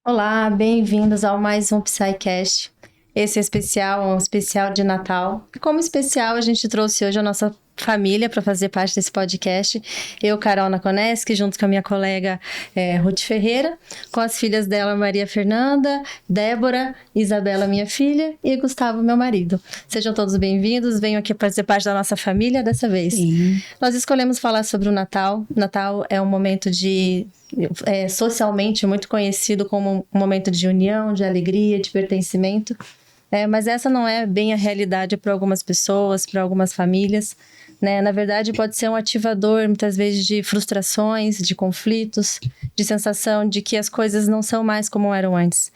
Olá, bem-vindos ao mais um Psycast. Esse é especial, um especial de Natal. E como especial, a gente trouxe hoje a nossa família para fazer parte desse podcast. Eu, Carol Nakoneski, junto com a minha colega Ruth Ferreira, com as filhas dela, Maria Fernanda, Débora, Isabela, minha filha, e Gustavo, meu marido. Sejam todos bem-vindos, venham aqui fazer parte da nossa família dessa vez. Sim. Nós escolhemos falar sobre o Natal. Natal é um momento socialmente muito conhecido como um momento de união, de alegria, de pertencimento. Mas essa não é bem a realidade para algumas pessoas, para algumas famílias, né? Na verdade, pode ser um ativador, muitas vezes, de frustrações, de conflitos, de sensação de que as coisas não são mais como eram antes.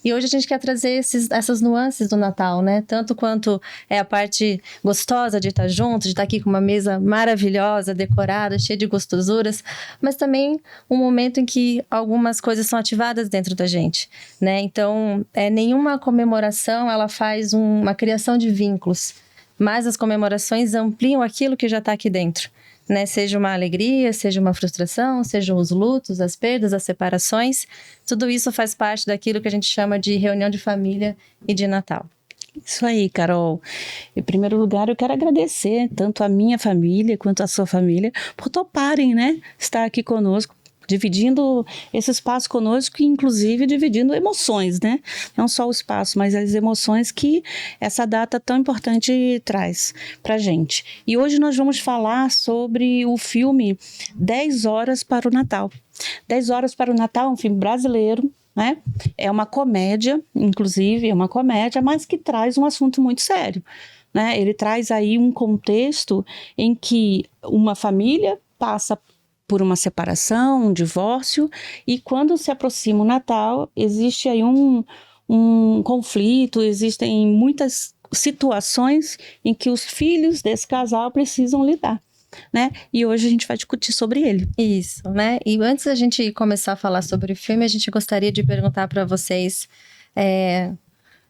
E hoje a gente quer trazer essas nuances do Natal, né? Tanto quanto é a parte gostosa de estar junto, de estar aqui com uma mesa maravilhosa, decorada, cheia de gostosuras, mas também um momento em que algumas coisas são ativadas dentro da gente, né? Então, nenhuma comemoração, ela faz uma criação de vínculos, mas as comemorações ampliam aquilo que já está aqui dentro, né? Seja uma alegria, seja uma frustração, sejam os lutos, as perdas, as separações, tudo isso faz parte daquilo que a gente chama de reunião de família e de Natal. Isso aí, Carol. Em primeiro lugar, eu quero agradecer tanto a minha família quanto a sua família por toparem, né, estar aqui conosco, dividindo esse espaço conosco e, inclusive, dividindo emoções, né? Não só o espaço, mas as emoções que essa data tão importante traz pra gente. E hoje nós vamos falar sobre o filme 10 Horas para o Natal. 10 Horas para o Natal é um filme brasileiro, né? É uma comédia, inclusive, é uma comédia, mas que traz um assunto muito sério, né? Ele traz aí um contexto em que uma família passa por uma separação, um divórcio, e quando se aproxima o Natal, existe aí um conflito, existem muitas situações em que os filhos desse casal precisam lidar, né? E hoje a gente vai discutir sobre ele. Isso, né? E antes da gente começar a falar sobre o filme, a gente gostaria de perguntar para vocês,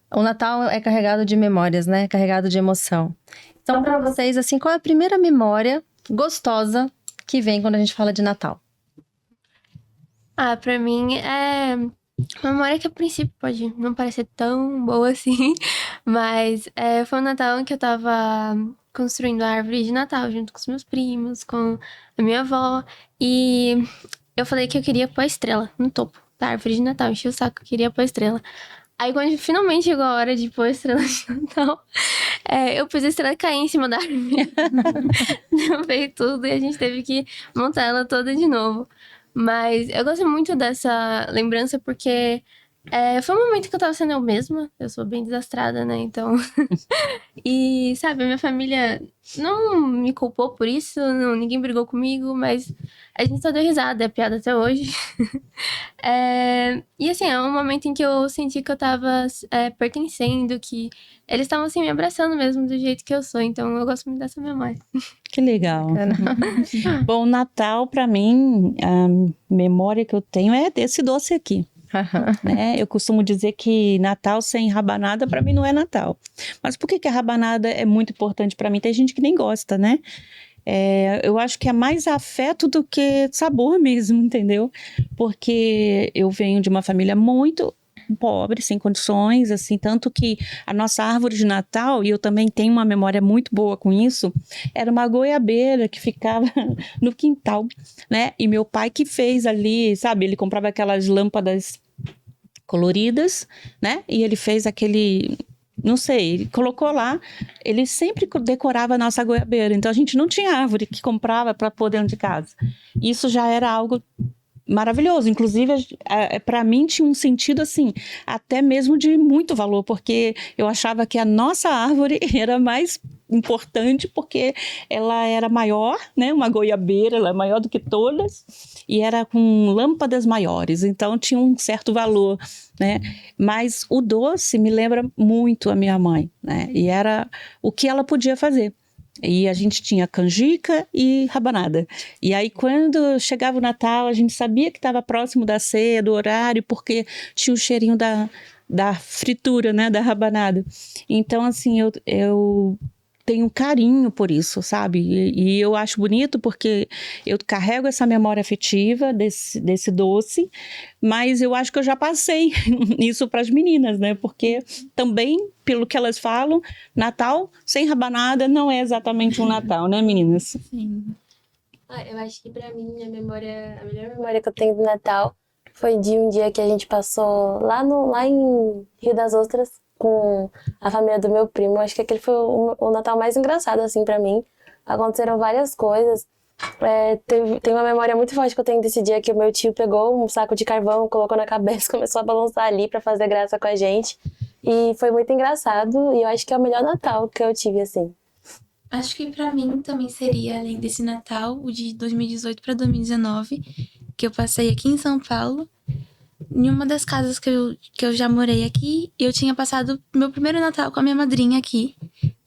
o Natal é carregado de memórias, né? Carregado de emoção. Então, para vocês, assim, qual é a primeira memória gostosa que vem quando a gente fala de Natal? Pra mim é uma memória que a princípio pode não parecer tão boa assim, mas foi um Natal em que eu tava construindo a árvore de Natal junto com os meus primos, com a minha avó, e eu falei que eu queria pôr a estrela no topo da árvore de Natal, enchi o saco que eu queria pôr a estrela. Aí quando finalmente chegou a hora de pôr a estrela de Natal, eu pus a estrela cair em cima da árvore. Veio tudo e a gente teve que montar ela toda de novo. Mas eu gosto muito dessa lembrança porque foi um momento que eu tava sendo eu mesma. Eu sou bem desastrada, né? Então. E, sabe, a minha família não me culpou por isso, ninguém brigou comigo, mas a gente só deu risada, é piada até hoje. E assim, é um momento em que eu senti que eu tava pertencendo, que eles estavam assim me abraçando mesmo do jeito que eu sou, então eu gosto muito dessa memória. Que legal. Bom, Natal, para mim, a memória que eu tenho é desse doce aqui. Né? Eu costumo dizer que Natal sem rabanada para mim não é Natal. Mas por que a rabanada é muito importante para mim? Tem gente que nem gosta, né? Eu acho que é mais afeto do que sabor mesmo, entendeu? Porque eu venho de uma família muito pobre, sem condições, assim, tanto que a nossa árvore de Natal, e eu também tenho uma memória muito boa com isso, era uma goiabeira que ficava no quintal, né? E meu pai que fez ali, sabe? Ele comprava aquelas lâmpadas coloridas, né? E ele fez aquele, não sei, ele colocou lá, ele sempre decorava a nossa goiabeira, então a gente não tinha árvore que comprava para pôr dentro de casa. Isso já era algo maravilhoso, inclusive para mim tinha um sentido assim, até mesmo de muito valor, porque eu achava que a nossa árvore era mais importante porque ela era maior, né? Uma goiabeira, ela é maior do que todas e era com lâmpadas maiores, então tinha um certo valor, né? Mas o doce me lembra muito a minha mãe, né? E era o que ela podia fazer. E a gente tinha canjica e rabanada. E aí, quando chegava o Natal, a gente sabia que estava próximo da ceia, do horário, porque tinha o cheirinho da fritura, né, da rabanada. Então, assim, eu tenho carinho por isso, sabe? E eu acho bonito porque eu carrego essa memória afetiva desse doce, mas eu acho que eu já passei isso para as meninas, né? Porque também, pelo que elas falam, Natal sem rabanada não é exatamente um Natal, né, meninas? Sim. Eu acho que pra mim a melhor memória que eu tenho do Natal foi de um dia que a gente passou lá em Rio das Ostras com a família do meu primo. Acho que aquele foi o Natal mais engraçado, assim, pra mim. Aconteceram várias coisas. Tem uma memória muito forte que eu tenho desse dia que o meu tio pegou um saco de carvão, colocou na cabeça, começou a balançar ali pra fazer graça com a gente. E foi muito engraçado e eu acho que é o melhor Natal que eu tive, assim. Acho que pra mim também seria, além desse Natal, o de 2018 para 2019, que eu passei aqui em São Paulo. Em uma das casas que eu já morei aqui, eu tinha passado meu primeiro Natal com a minha madrinha aqui,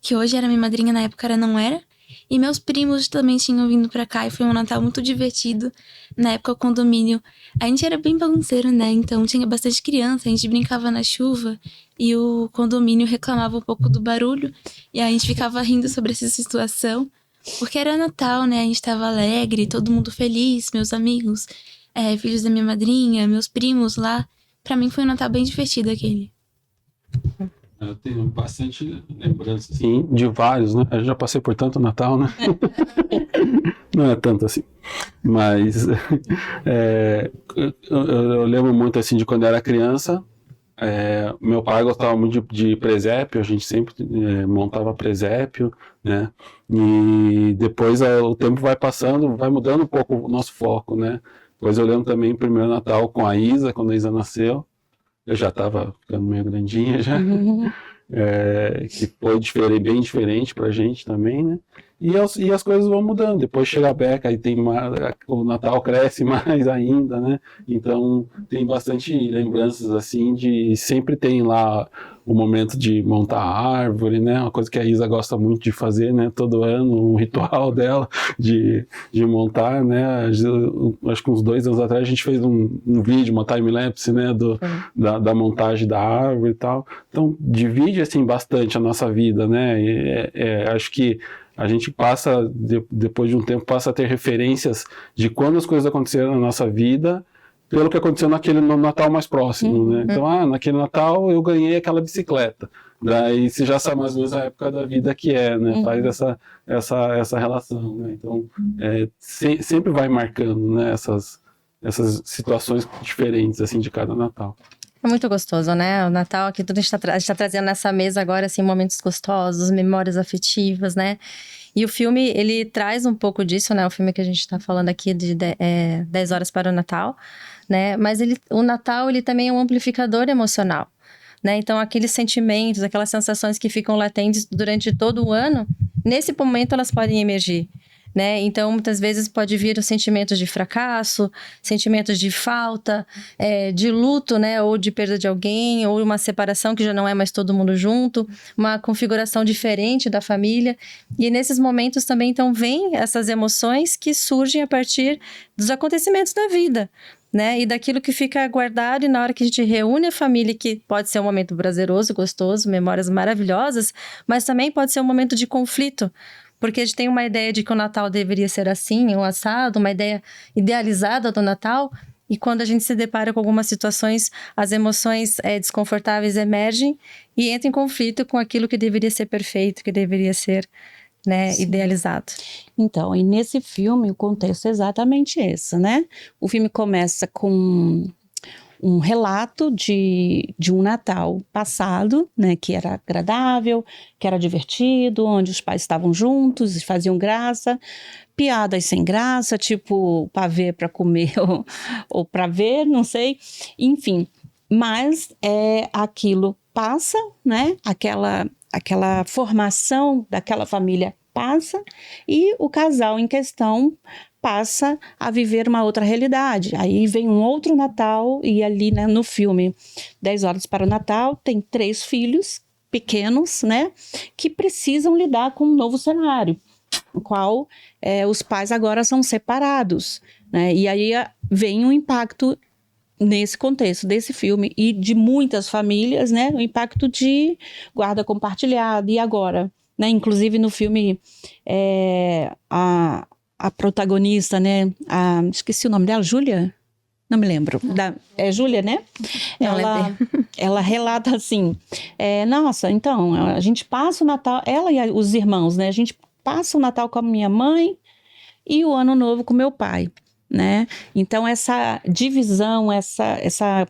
que hoje era minha madrinha, na época ela não era. E meus primos também tinham vindo pra cá e foi um Natal muito divertido. Na época, o condomínio, a gente era bem bagunceiro, né? Então tinha bastante criança, a gente brincava na chuva e o condomínio reclamava um pouco do barulho. E a gente ficava rindo sobre essa situação, porque era Natal, né? A gente tava alegre, todo mundo feliz, meus amigos, filhos da minha madrinha, meus primos lá. Pra mim foi um Natal bem divertido aquele. Eu tenho bastante lembranças, assim, de vários, né? Eu já passei por tanto Natal, né? Não é tanto assim. Mas eu lembro muito, assim, de quando eu era criança. Meu pai gostava muito de presépio, a gente sempre montava presépio, né? E depois o tempo vai passando, vai mudando um pouco o nosso foco, né? Depois eu lembro também o primeiro Natal com a Isa, quando a Isa nasceu. Eu já estava ficando meio grandinha já, que foi bem diferente pra gente também, né? E as coisas vão mudando. Depois chega a Beca e o Natal cresce mais ainda, né? Então tem bastante lembranças assim de sempre tem lá o momento de montar a árvore, né? Uma coisa que a Isa gosta muito de fazer, né? Todo ano, um ritual dela de montar, né? Acho que uns 2 anos atrás a gente fez um vídeo, uma time-lapse, né? Da montagem da árvore e tal. Então divide assim bastante a nossa vida, né? Acho que a gente passa, depois de um tempo, passa a ter referências de quando as coisas aconteceram na nossa vida, pelo que aconteceu no Natal mais próximo, né? Então, naquele Natal eu ganhei aquela bicicleta. Daí você já sabe mais ou menos a época da vida que né? Faz essa relação, né? Então, sempre vai marcando, né? Essas situações diferentes, assim, de cada Natal. É muito gostoso, né? O Natal aqui, tudo a gente tá trazendo nessa mesa agora, assim, momentos gostosos, memórias afetivas, né? E o filme, ele traz um pouco disso, né? O filme que a gente tá falando aqui de 10 horas para o Natal, né? Mas o Natal, ele também é um amplificador emocional, né? Então, aqueles sentimentos, aquelas sensações que ficam latentes durante todo o ano, nesse momento elas podem emergir, né? Então, muitas vezes pode vir os sentimentos de fracasso, sentimentos de falta, de luto, né? Ou de perda de alguém, ou uma separação que já não é mais todo mundo junto, uma configuração diferente da família. E nesses momentos também, então, vêm essas emoções que surgem a partir dos acontecimentos da vida, né? E daquilo que fica guardado e na hora que a gente reúne a família, que pode ser um momento prazeroso, gostoso, memórias maravilhosas, mas também pode ser um momento de conflito, porque a gente tem uma ideia de que o Natal deveria ser assim, um assado, uma ideia idealizada do Natal, e quando a gente se depara com algumas situações, as emoções desconfortáveis emergem e entram em conflito com aquilo que deveria ser perfeito, que deveria ser, né, idealizado. Então, e nesse filme o contexto é exatamente esse, né? O filme começa com um relato de um Natal passado, né, que era agradável, que era divertido, onde os pais estavam juntos e faziam graça, piadas sem graça, tipo pavê para comer ou para ver, não sei, enfim. Mas aquilo passa, né? Aquela formação daquela família passa e o casal em questão passa a viver uma outra realidade. Aí vem um outro Natal e ali, né, no filme 10 horas para o Natal tem 3 filhos pequenos, né, que precisam lidar com um novo cenário, no qual os pais agora são separados, né, e aí vem um impacto nesse contexto desse filme e de muitas famílias, né, o impacto de guarda compartilhada e agora, né? Inclusive no filme, a protagonista, né? Esqueci o nome dela, Júlia? Não me lembro. É Júlia, né? Ela relata assim, nossa, então, a gente passa o Natal, ela e os irmãos, né? A gente passa o Natal com a minha mãe e o Ano Novo com meu pai, né? Então, essa divisão, essa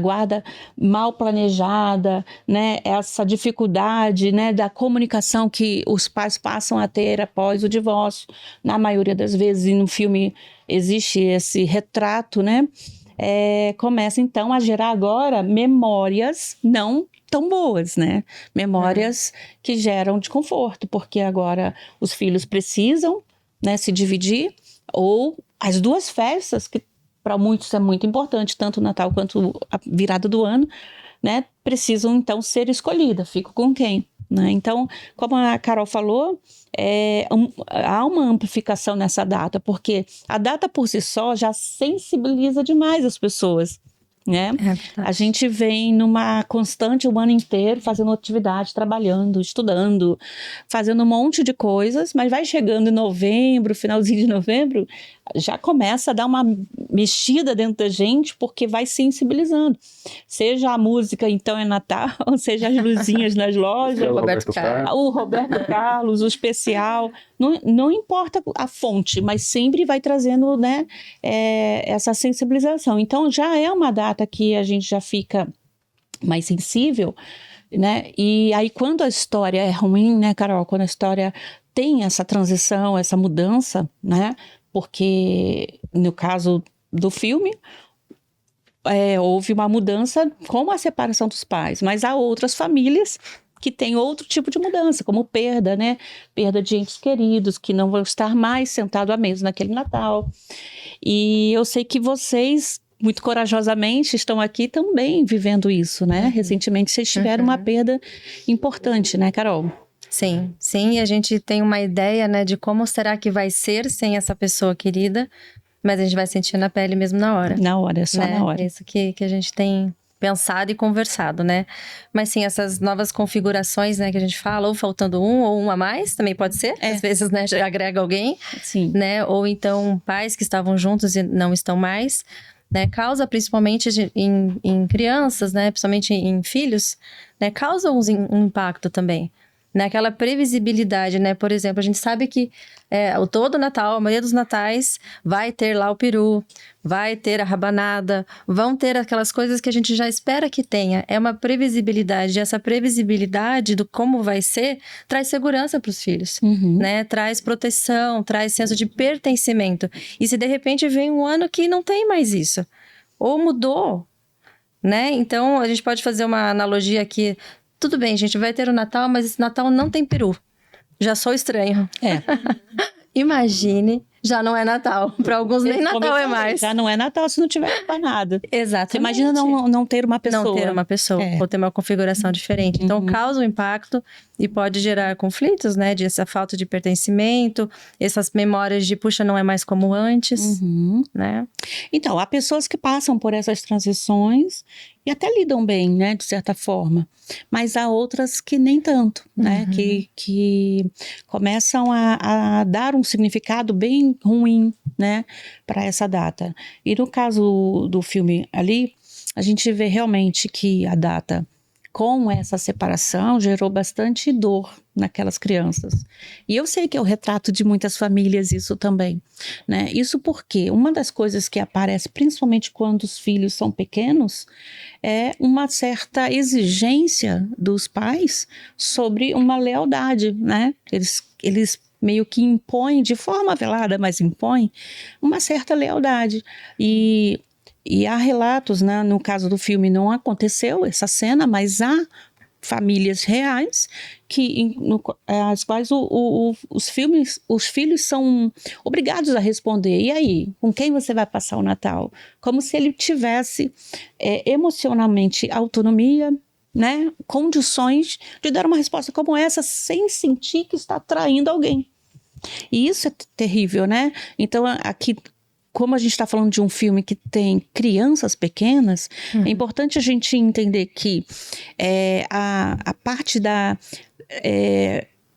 guarda mal planejada, né? Essa dificuldade, né, da comunicação que os pais passam a ter após o divórcio, na maioria das vezes, e no filme existe esse retrato, né? Começa então a gerar agora memórias não tão boas, né? Memórias que geram desconforto, porque agora os filhos precisam, né, se dividir, ou as duas festas que para muitos é muito importante, tanto o Natal quanto a virada do ano, né? Precisam, então, ser escolhidas. Fico com quem? Né? Então, como a Carol falou, há uma amplificação nessa data, porque a data por si só já sensibiliza demais as pessoas. Né? A gente vem numa constante o ano inteiro fazendo atividade, trabalhando, estudando, fazendo um monte de coisas, mas vai chegando em novembro, finalzinho de novembro, já começa a dar uma mexida dentro da gente, porque vai sensibilizando. Seja a música, então é Natal, seja as luzinhas nas lojas, o Roberto Carlos, o especial, não importa a fonte, mas sempre vai trazendo, né, essa sensibilização. Então já é uma data que a gente já fica mais sensível, né? E aí quando a história é ruim, né, Carol? Quando a história tem essa transição, essa mudança, né? Porque no caso do filme houve uma mudança com a separação dos pais, mas há outras famílias que têm outro tipo de mudança, como perda, né? Perda de entes queridos que não vão estar mais sentados à mesa naquele Natal. E eu sei que vocês, muito corajosamente, estão aqui também vivendo isso, né? Recentemente vocês tiveram uma perda importante, né, Carol? Sim, e a gente tem uma ideia, né, de como será que vai ser sem essa pessoa querida, mas a gente vai sentir na pele mesmo na hora. Na hora, só né? na hora. É isso que a gente tem pensado e conversado, né? Mas sim, essas novas configurações, né, que a gente fala, ou faltando um ou um a mais, também pode ser. Às vezes, né, já agrega alguém, sim, né? Ou então pais que estavam juntos e não estão mais, né? Causa principalmente em crianças, né, principalmente em filhos, né, causa um impacto também. Naquela previsibilidade, né? Por exemplo, a gente sabe que todo Natal, a maioria dos natais, vai ter lá o peru, vai ter a rabanada, vão ter aquelas coisas que a gente já espera que tenha. É uma previsibilidade. E essa previsibilidade do como vai ser traz segurança para os filhos, né? Traz proteção, traz senso de pertencimento. E se de repente vem um ano que não tem mais isso, ou mudou, né? Então, a gente pode fazer uma analogia aqui. Tudo bem, gente, vai ter o Natal, mas esse Natal não tem peru. Já sou estranho. Imagine, já não é Natal. Para alguns nem Natal é mais. Já não é Natal se não tiver nada. Exatamente. Você imagina não ter uma pessoa. Não ter uma pessoa, ou ter uma configuração diferente. Então, causa um impacto e pode gerar conflitos, né? De essa falta de pertencimento, essas memórias de, puxa, não é mais como antes, né? Então, há pessoas que passam por essas transições e até lidam bem, né, de certa forma. Mas há outras que nem tanto, né, que começam a dar um significado bem ruim, né, para essa data. E no caso do filme ali, a gente vê realmente que a data com essa separação gerou bastante dor naquelas crianças. E eu sei que é o retrato de muitas famílias isso também, né? Isso porque uma das coisas que aparece, principalmente quando os filhos são pequenos, é uma certa exigência dos pais sobre uma lealdade, né? Eles meio que impõem, de forma velada, mas impõem uma certa lealdade. E há relatos, né? No caso do filme não aconteceu essa cena, mas há famílias reais as quais os filhos são obrigados a responder. E aí, com quem você vai passar o Natal? Como se ele tivesse emocionalmente autonomia, né? Condições de dar uma resposta como essa sem sentir que está traindo alguém. E isso é terrível, né? Então, aqui, como a gente está falando de um filme que tem crianças pequenas, é importante a gente entender que a parte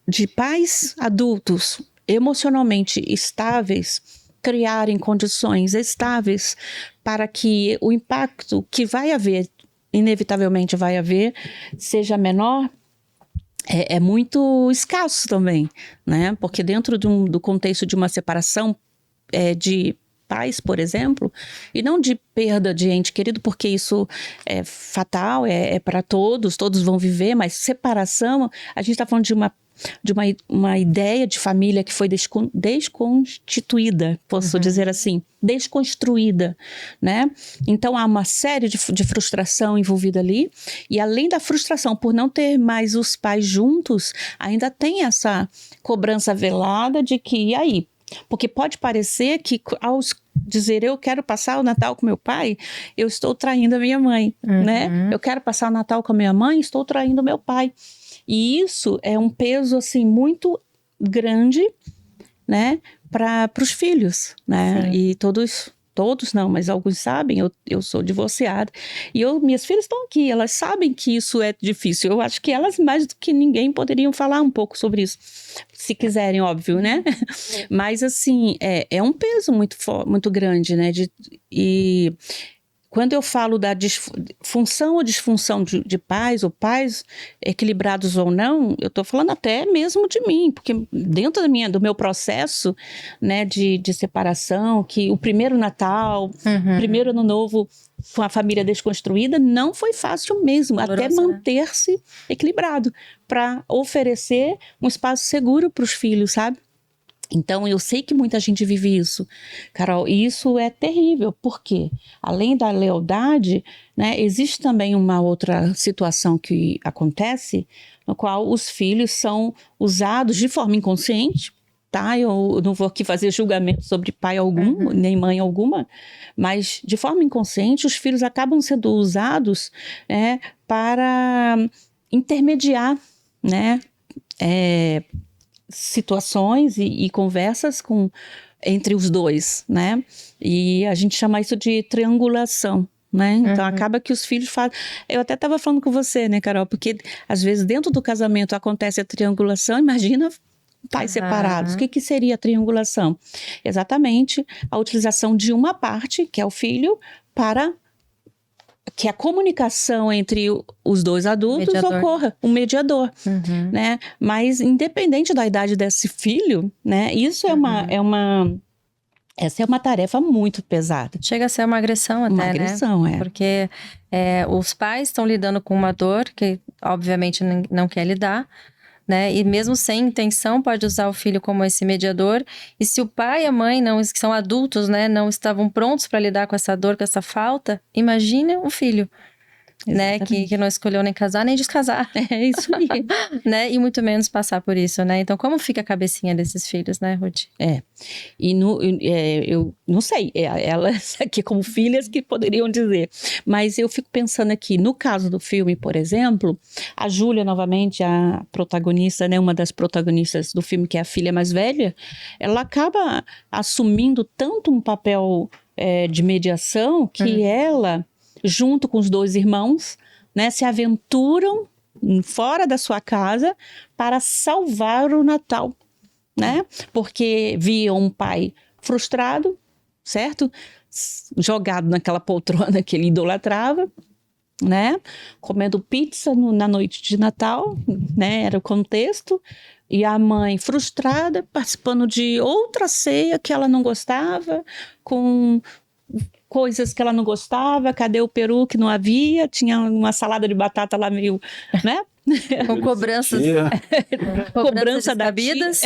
de pais adultos emocionalmente estáveis criarem condições estáveis para que o impacto que vai haver, inevitavelmente vai haver, seja menor, é muito escasso também, né? Porque dentro do contexto de uma separação de pais, por exemplo, e não de perda de ente querido, porque isso é fatal, é para todos vão viver, mas separação, a gente está falando de uma ideia de família que foi desconstituída, posso dizer assim, desconstruída, né? Então há uma série de frustração envolvida ali, e além da frustração por não ter mais os pais juntos, ainda tem essa cobrança velada de que, e aí? Porque pode parecer que ao dizer eu quero passar o Natal com meu pai, eu estou traindo a minha mãe, né? Eu quero passar o Natal com a minha mãe, estou traindo meu pai. E isso é um peso, assim, muito grande, né, para os filhos, né? Sim. E todos não, mas alguns sabem, eu sou divorciada, e minhas filhas estão aqui, elas sabem que isso é difícil. Eu acho que elas, mais do que ninguém, poderiam falar um pouco sobre isso, se quiserem, óbvio, né? Mas, assim, é um peso muito grande, né? E quando eu falo da função ou disfunção de pais, ou pais equilibrados ou não, eu estou falando até mesmo de mim, porque dentro do meu processo, né, de separação, que o primeiro Natal, primeiro Ano Novo com a família desconstruída, não foi fácil mesmo, até manter-se equilibrado, para oferecer um espaço seguro para os filhos, sabe? Então, eu sei que muita gente vive isso, Carol, e isso é terrível, porque além da lealdade, né, existe também uma outra situação que acontece, no qual os filhos são usados de forma inconsciente, tá? Eu não vou aqui fazer julgamento sobre pai algum, nem mãe alguma, mas de forma inconsciente os filhos acabam sendo usados, para intermediar, né, situações e conversas entre os dois, né? E a gente chama isso de triangulação, né? Então acaba que os filhos fazem... Eu até estava falando com você, né, Carol? Porque às vezes dentro do casamento acontece a triangulação, imagina pais separados. O que seria a triangulação? Exatamente a utilização de uma parte, que é o filho, para que a comunicação entre os dois adultos ocorra, um mediador, né? Mas independente da idade desse filho, né? Isso essa é uma tarefa muito pesada. Chega a ser uma agressão até, uma agressão, né? Porque os pais estão lidando com uma dor que obviamente não quer lidar, né? E mesmo sem intenção pode usar o filho como esse mediador. E se o pai e a mãe, que são adultos, né, não estavam prontos para lidar com essa dor, com essa falta, imagine o filho, né, que não escolheu nem casar nem descasar. É isso aí. Né? E muito menos passar por isso, né? Então, como fica a cabecinha desses filhos, né, Ruth? E eu não sei, elas aqui como filhas que poderiam dizer, mas eu fico pensando aqui, no caso do filme, por exemplo, a Júlia, novamente, a protagonista, né, uma das protagonistas do filme, que é a filha mais velha, ela acaba assumindo tanto um papel de mediação que ela, junto com os dois irmãos, né, se aventuram fora da sua casa para salvar o Natal, né? Porque viam um pai frustrado, certo? Jogado naquela poltrona que ele idolatrava, né? Comendo pizza na noite de Natal, né? Era o contexto. E a mãe frustrada, participando de outra ceia que ela não gostava, com coisas que ela não gostava, cadê o peru que não havia, tinha uma salada de batata lá meio, né? Com cobranças. Cobrança da vidas.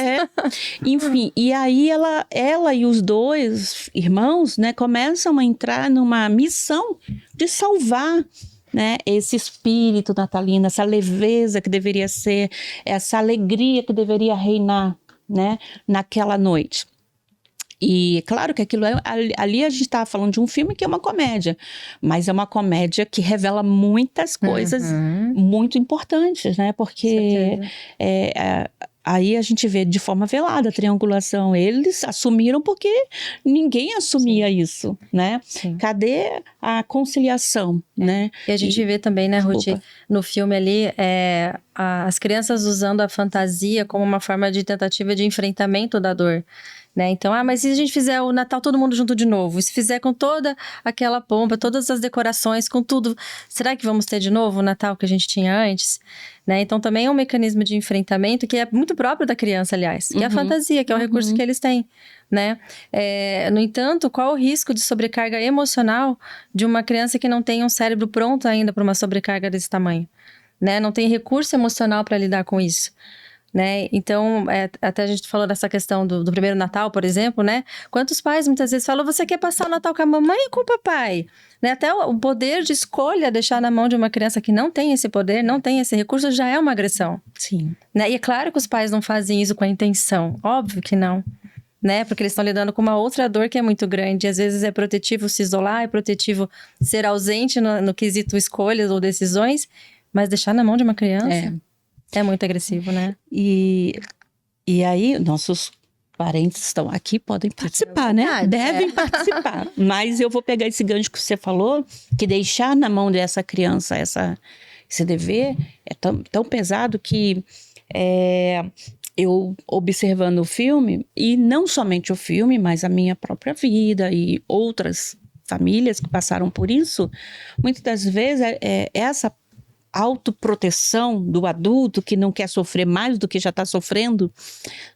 Enfim, e aí ela e os dois irmãos, né, começam a entrar numa missão de salvar, né, esse espírito natalino, essa leveza que deveria ser, essa alegria que deveria reinar, né, naquela noite. E claro que aquilo ali a gente estava falando de um filme que é uma comédia, mas é uma comédia que revela muitas coisas muito importantes, né? Porque aí a gente vê de forma velada a triangulação. Eles assumiram porque ninguém assumia isso, né? Sim. Cadê a conciliação, né? E a gente vê também, né, Ruth, Desculpa. no filme ali, as crianças usando a fantasia como uma forma de tentativa de enfrentamento da dor. Né? Então, mas se a gente fizer o Natal todo mundo junto de novo? E se fizer com toda aquela pompa, todas as decorações, com tudo, será que vamos ter de novo o Natal que a gente tinha antes? Né? Então, também é um mecanismo de enfrentamento que é muito próprio da criança, aliás, que é a fantasia, que é o recurso que eles têm. Né? No entanto, qual o risco de sobrecarga emocional de uma criança que não tem um cérebro pronto ainda para uma sobrecarga desse tamanho? Né? Não tem recurso emocional para lidar com isso. Né? Então, até a gente falou dessa questão do primeiro Natal, por exemplo, né? Quantos pais muitas vezes falam, você quer passar o Natal com a mamãe ou com o papai? Né? Até o poder de escolha deixar na mão de uma criança que não tem esse poder, não tem esse recurso, já é uma agressão. Sim. Né? E é claro que os pais não fazem isso com a intenção, óbvio que não. Né? Porque eles estão lidando com uma outra dor que é muito grande. E às vezes é protetivo se isolar, é protetivo ser ausente no quesito escolhas ou decisões, mas deixar na mão de uma criança... É muito agressivo, né? E aí, nossos parentes estão aqui, podem participar, né? Devem participar. Mas eu vou pegar esse gancho que você falou, que deixar na mão dessa criança esse dever é tão pesado que eu observando o filme, e não somente o filme, mas a minha própria vida e outras famílias que passaram por isso, muitas das vezes essa autoproteção do adulto que não quer sofrer mais do que já está sofrendo,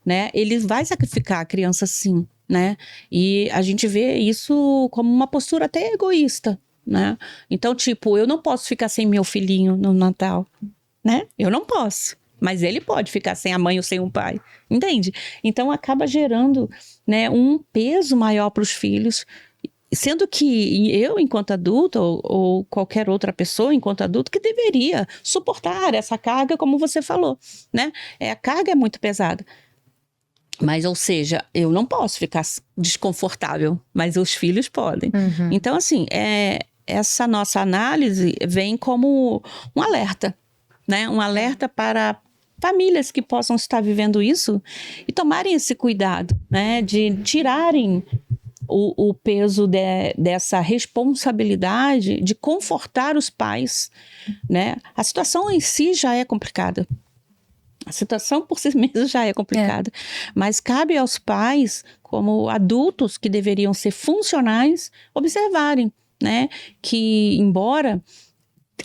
né? Ele vai sacrificar a criança sim, né? E a gente vê isso como uma postura até egoísta, né? Então, tipo, eu não posso ficar sem meu filhinho no Natal, né? Eu não posso. Mas ele pode ficar sem a mãe ou sem o pai, entende? Então, acaba gerando, né, um peso maior para os filhos. Sendo que eu, enquanto adulto, ou qualquer outra pessoa, enquanto adulto, que deveria suportar essa carga, como você falou, né? A carga é muito pesada. Mas, ou seja, eu não posso ficar desconfortável, mas os filhos podem. Uhum. Então, assim, essa nossa análise vem como um alerta, né? Um alerta para famílias que possam estar vivendo isso e tomarem esse cuidado, né? De tirarem o peso dessa responsabilidade de confortar os pais, né? A situação em si já é complicada. A situação por si mesma já é complicada. Mas cabe aos pais, como adultos que deveriam ser funcionais, observarem, né? Que embora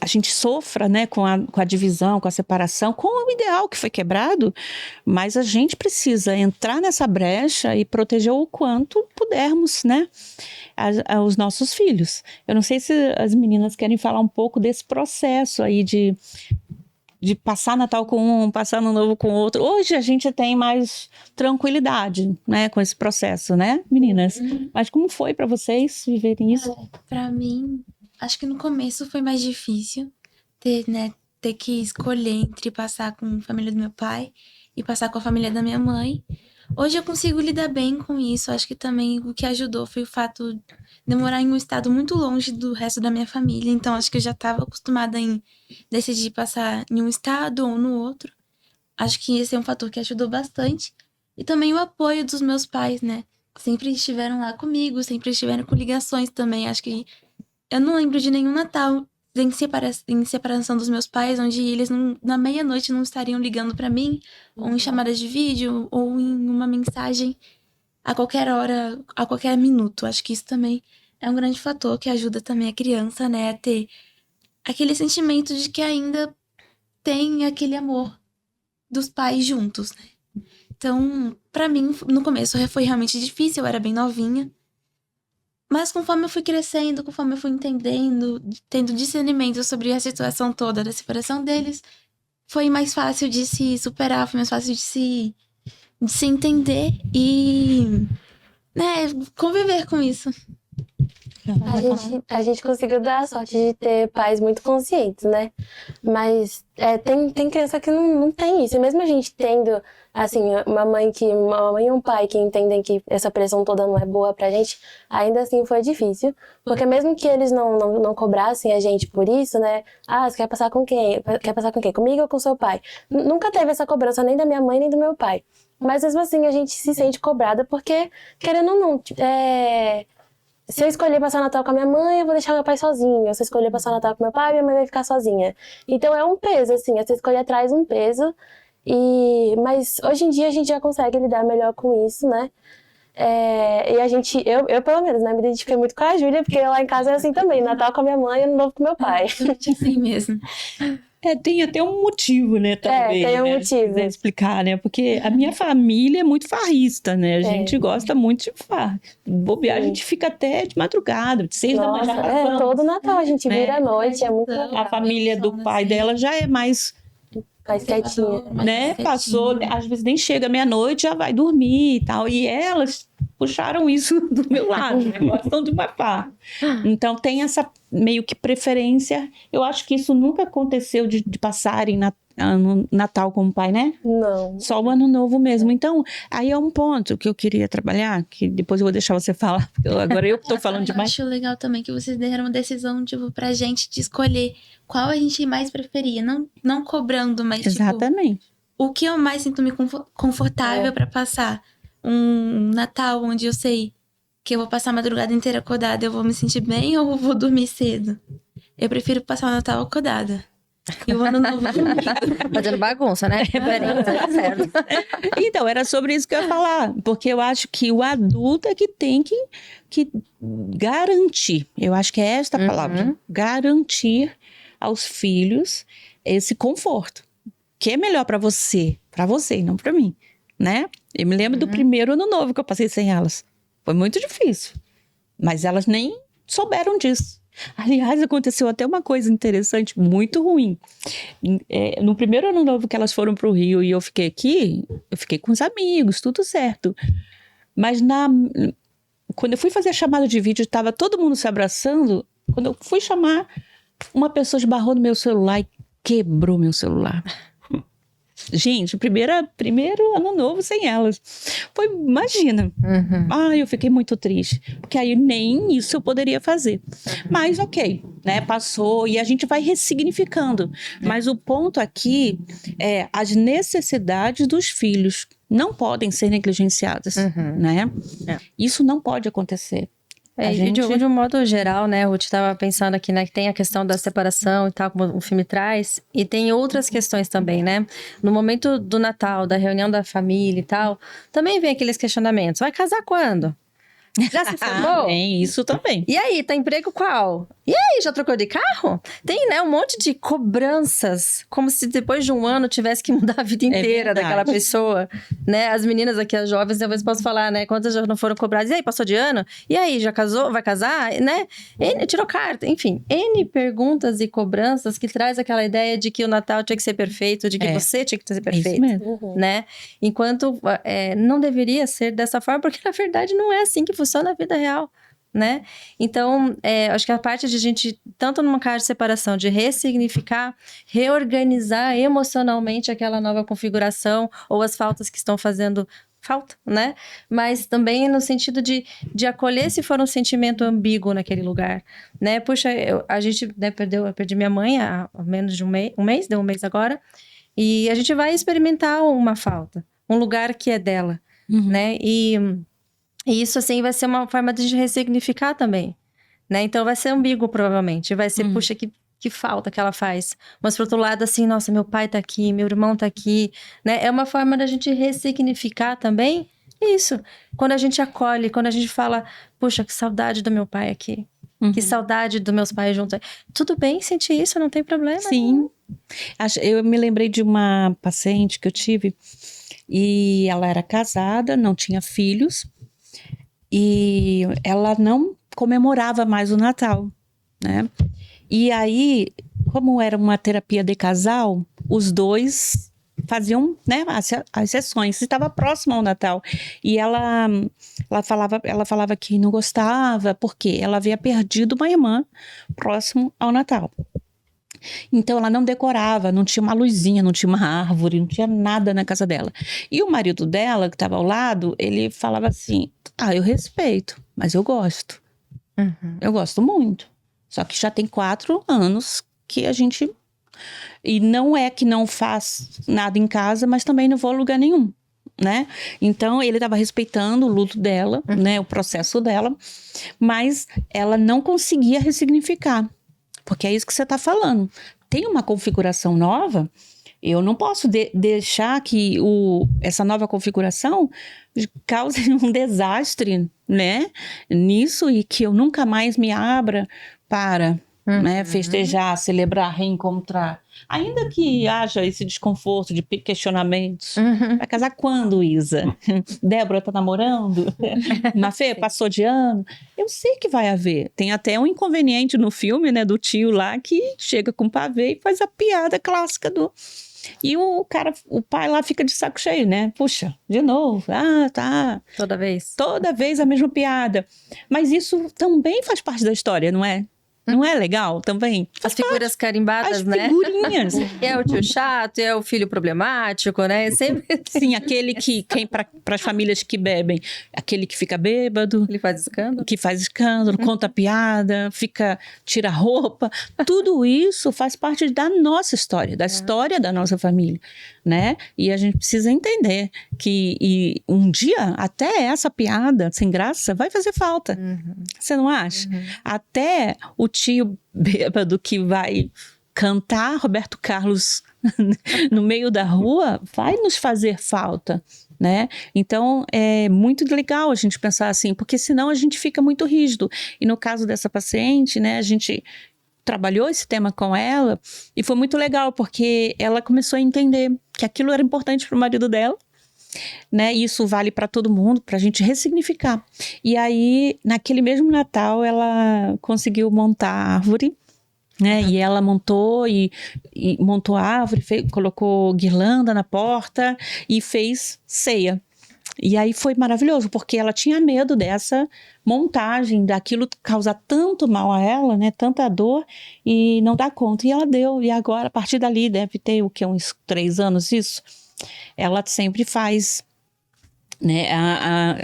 a gente sofra, né, com a divisão, com a separação, com o ideal que foi quebrado, mas a gente precisa entrar nessa brecha e proteger o quanto pudermos, né, os nossos filhos. Eu não sei se as meninas querem falar um pouco desse processo aí de passar Natal com um, passar Ano Novo com outro. Hoje a gente tem mais tranquilidade, né, com esse processo, né, meninas? Mas como foi para vocês viverem isso? Para mim, acho que no começo foi mais difícil ter que escolher entre passar com a família do meu pai e passar com a família da minha mãe. Hoje eu consigo lidar bem com isso. Acho que também o que ajudou foi o fato de eu morar em um estado muito longe do resto da minha família. Então acho que eu já estava acostumada em decidir passar em um estado ou no outro. Acho que esse é um fator que ajudou bastante. E também o apoio dos meus pais, né? Sempre estiveram lá comigo, sempre estiveram com ligações também. Acho que eu não lembro de nenhum Natal em separação dos meus pais, onde eles na meia-noite não estariam ligando para mim, ou em chamadas de vídeo, ou em uma mensagem a qualquer hora, a qualquer minuto. Acho que isso também é um grande fator que ajuda também a criança, né, a ter aquele sentimento de que ainda tem aquele amor dos pais juntos, né? Então, para mim, no começo foi realmente difícil, eu era bem novinha. Mas conforme eu fui crescendo, conforme eu fui entendendo, tendo discernimento sobre a situação toda da separação deles, foi mais fácil de se superar, foi mais fácil de se entender e, né, conviver com isso. A gente conseguiu dar a sorte de ter pais muito conscientes, né? Mas tem criança que não tem isso. E mesmo a gente tendo, assim, uma mãe e um pai que entendem que essa pressão toda não é boa pra gente, ainda assim foi difícil. Porque mesmo que eles não cobrassem a gente por isso, né? Ah, você quer passar com quem? Quer passar com quem? Comigo ou com seu pai? Nunca teve essa cobrança nem da minha mãe nem do meu pai. Mas mesmo assim a gente se sente cobrada porque, querendo ou não, se eu escolher passar o Natal com a minha mãe, eu vou deixar meu pai sozinho. Se eu escolher passar o Natal com meu pai, minha mãe vai ficar sozinha. Então é um peso, assim, essa escolha traz um peso. Mas hoje em dia a gente já consegue lidar melhor com isso, né? E a gente, eu pelo menos, né, me identifiquei muito com a Júlia, porque lá em casa é assim também, Natal com a minha mãe e Ano Novo com meu pai. Assim mesmo. Tem até um motivo, né, também. Tem um né, motivo. Se quiser explicar, né? Porque a minha família é muito farrista, né? A gente gosta muito de farra. Bobear, a gente fica até de madrugada, de 6 da manhã. Todo Natal a gente vira à noite, é muito A legal. família do pai dela já é mais, Mais quietinha. né? Passou, às vezes nem chega meia-noite, já vai dormir e tal. E elas puxaram isso do meu lado, né? Gostam de uma farra. Então tem essa meio que preferência. Eu acho que isso nunca aconteceu de passarem no Natal com o pai, né? Não. Só o Ano Novo mesmo. Então, aí é um ponto que eu queria trabalhar, que depois eu vou deixar você falar, porque agora eu que tô falando Eu demais. acho legal também que vocês deram uma decisão, tipo, pra gente de escolher qual a gente mais preferia. Não cobrando, mas, tipo, Exatamente. o que eu mais sinto me confortável pra passar. Um Natal onde eu sei que eu vou passar a madrugada inteira acordada, eu vou me sentir bem ou eu vou dormir cedo? Eu prefiro passar o Natal acordada. E o Ano Novo dormindo. Fazendo bagunça, né? Tá certo. Então, era sobre isso que eu ia falar, porque eu acho que o adulto é que tem que garantir, eu acho que é esta a palavra, garantir aos filhos esse conforto, que é melhor para você e não para mim, né? Eu me lembro do primeiro Ano Novo que eu passei sem elas. Foi muito difícil, mas elas nem souberam disso. Aliás, aconteceu até uma coisa interessante, muito ruim. No primeiro Ano Novo que elas foram para o Rio e eu fiquei aqui, eu fiquei com os amigos, tudo certo. Mas quando eu fui fazer a chamada de vídeo, estava todo mundo se abraçando. Quando eu fui chamar, uma pessoa esbarrou no meu celular e quebrou meu celular. Gente, primeiro Ano Novo sem elas. Imagina. Eu fiquei muito triste. Porque aí nem isso eu poderia fazer. Mas ok, né? Passou e a gente vai ressignificando. Mas o ponto aqui é as necessidades dos filhos não podem ser negligenciadas, né? Isso não pode acontecer. De um modo geral, né, Ruth, estava pensando aqui, né, que tem a questão da separação e tal, como o filme traz, e tem outras questões também, né? No momento do Natal, da reunião da família e tal, também vem aqueles questionamentos. Vai casar quando? Já se formou? Tem isso também. E aí, tá emprego qual? E aí, já trocou de carro? Tem, né, um monte de cobranças, como se depois de um ano tivesse que mudar a vida inteira daquela pessoa, né? As meninas aqui, as jovens, talvez posso falar, né? Quantas já não foram cobradas? E aí, passou de ano? E aí, já casou? Vai casar? Né? Tirou carta? Enfim, N perguntas e cobranças que traz aquela ideia de que o Natal tinha que ser perfeito, de que você tinha que ser perfeito, né? Enquanto não deveria ser dessa forma, porque na verdade não é assim que funciona a vida real, né? Então, acho que a parte de a gente, tanto numa caso de separação, de ressignificar, reorganizar emocionalmente aquela nova configuração ou as faltas que estão fazendo falta, né? Mas também no sentido de acolher se for um sentimento ambíguo naquele lugar, né? Puxa, a gente, né, eu perdi minha mãe há menos de um mês, deu um mês agora, e a gente vai experimentar uma falta, um lugar que é dela, né? E isso, assim, vai ser uma forma de a gente ressignificar também, né? Então, vai ser ambíguo, provavelmente. Vai ser, puxa, que falta que ela faz. Mas, por outro lado, assim, nossa, meu pai tá aqui, meu irmão tá aqui, né? É uma forma da gente ressignificar também isso. Quando a gente acolhe, quando a gente fala, puxa, que saudade do meu pai aqui. Que saudade dos meus pais juntos. Tudo bem sentir isso, não tem problema. Sim. Eu me lembrei de uma paciente que eu tive e ela era casada, não tinha filhos. E ela não comemorava mais o Natal, né? E aí, como era uma terapia de casal, os dois faziam, né, as sessões. Estava próximo ao Natal. E ela falava que não gostava, porque ela havia perdido uma irmã próximo ao Natal. Então ela não decorava, não tinha uma luzinha, não tinha uma árvore, não tinha nada na casa dela. E o marido dela, que estava ao lado, ele falava assim: eu respeito, mas eu gosto. Eu gosto muito. Só que já tem 4 anos que a gente... E não é que não faz nada em casa, mas também não vou a lugar nenhum, né? Então ele estava respeitando o luto dela, né, o processo dela, mas ela não conseguia ressignificar. Porque é isso que você está falando. Tem uma configuração nova, eu não posso deixar que essa nova configuração cause um desastre, né, nisso, e que eu nunca mais me abra para né, festejar, celebrar, reencontrar. Ainda que haja esse desconforto de questionamentos. Vai casar quando, Isa? Débora tá namorando? Mafê passou de ano? Eu sei que vai haver. Tem até um inconveniente no filme, né, do tio lá, que chega com pavê e faz a piada clássica do... E o pai lá fica de saco cheio, né? Puxa, de novo. Tá. Toda vez. Toda vez a mesma piada. Mas isso também faz parte da história, não é? Não é legal também? As figuras carimbadas, As né? figurinhas. É o tio chato, é o filho problemático, né? Sempre... Sim, aquele que para as famílias que bebem, aquele que fica bêbado. Ele faz escândalo. Que faz escândalo, conta piada, tira roupa. Tudo isso faz parte da nossa história, da história da nossa família, né? E a gente precisa entender que um dia até essa piada sem graça vai fazer falta. Você não acha? Até o tio bêbado que vai cantar Roberto Carlos no meio da rua vai nos fazer falta, né? Então é muito legal a gente pensar assim, porque senão a gente fica muito rígido. E no caso dessa paciente, né, a gente trabalhou esse tema com ela e foi muito legal, porque ela começou a entender que aquilo era importante para o marido dela, né? E isso vale para todo mundo, para a gente ressignificar. E aí, naquele mesmo Natal, ela conseguiu montar a árvore, né? E ela montou montou a árvore, colocou guirlanda na porta e fez ceia. E aí foi maravilhoso, porque ela tinha medo dessa montagem, daquilo causar tanto mal a ela, né? Tanta dor, e não dar conta. E ela deu. E agora, a partir dali, deve ter uns 3 anos isso. Ela sempre faz, né?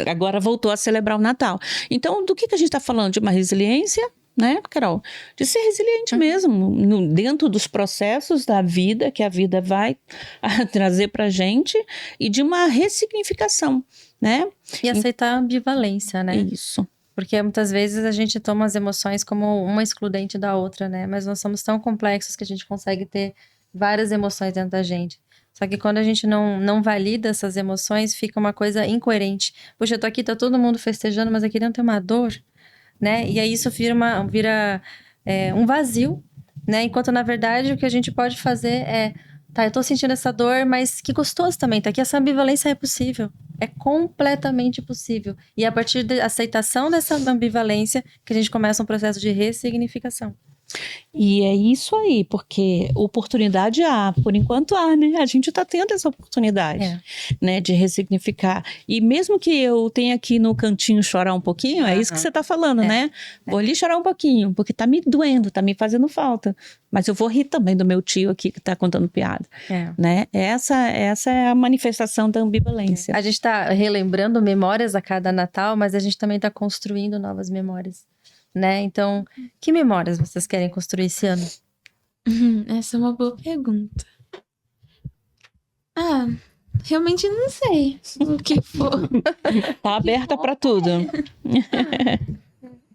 Agora voltou a celebrar o Natal. Então, do que a gente está falando? De uma resiliência, né, Carol? De ser resiliente mesmo, dentro dos processos da vida, que a vida vai trazer pra gente, e de uma ressignificação, né? E aceitar a ambivalência, né? Isso. Porque muitas vezes a gente toma as emoções como uma excludente da outra, né? Mas nós somos tão complexos que a gente consegue ter várias emoções dentro da gente. Só que quando a gente não valida essas emoções, fica uma coisa incoerente. Puxa, eu tô aqui, tá todo mundo festejando, mas aqui dentro tem uma dor, né? E aí isso vira um vazio, né? Enquanto, na verdade, o que a gente pode fazer é... Tá, eu tô sentindo essa dor, mas que gostoso também, tá aqui. Essa ambivalência é possível. É completamente possível. E a partir da aceitação dessa ambivalência que a gente começa um processo de ressignificação. E é isso aí, porque oportunidade por enquanto há, né? A gente está tendo essa oportunidade, né, de ressignificar. E mesmo que eu tenha aqui no cantinho chorar um pouquinho, é isso que você está falando, né? Vou ali chorar um pouquinho, porque tá me doendo, tá me fazendo falta. Mas eu vou rir também do meu tio aqui que tá contando piada, né? Essa é a manifestação da ambivalência. A gente está relembrando memórias a cada Natal, mas a gente também está construindo novas memórias, né? Então, que memórias vocês querem construir esse ano? Essa é uma boa pergunta. Realmente não sei o que for. Tá aberta para tudo.